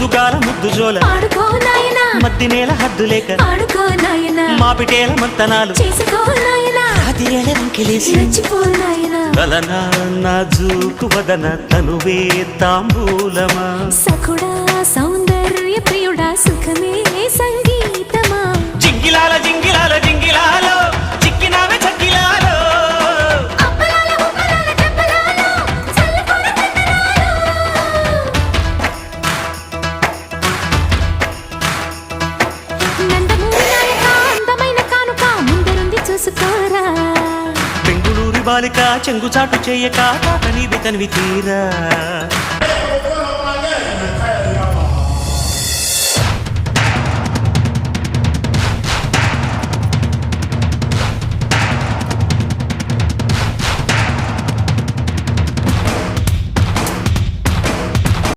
ముద్దుగాల ముద్దు జోల ఆడుకో నాయనా మద్ది నేల హద్దు లేక ఆడుకో నాయనా మాపిటేల మంతనాలు చేసుకో నాయనా రాతిరేళ రంకెలేసి రెచ్చిపో నాయనా కలనా నాజూకు వదన తనువే తాంబూలమా సఖుడా సౌందర్య ప్రియుడా సుఖమే సంగీతమా జింగిలాల జింగిలాల జింగిలాలో చిక్కినావే చక్కిలాలో అప్పలాల ఉప్పలాల తెప్పలాల చల్లకొడ తెన్నలాల నందమూరి నాయక అందమైన కానుక ముందరుంది చూసుకోరా బెంగుళూరి బాలిక చెంగుచాటు చేయక తాత నీది తనివి తీరా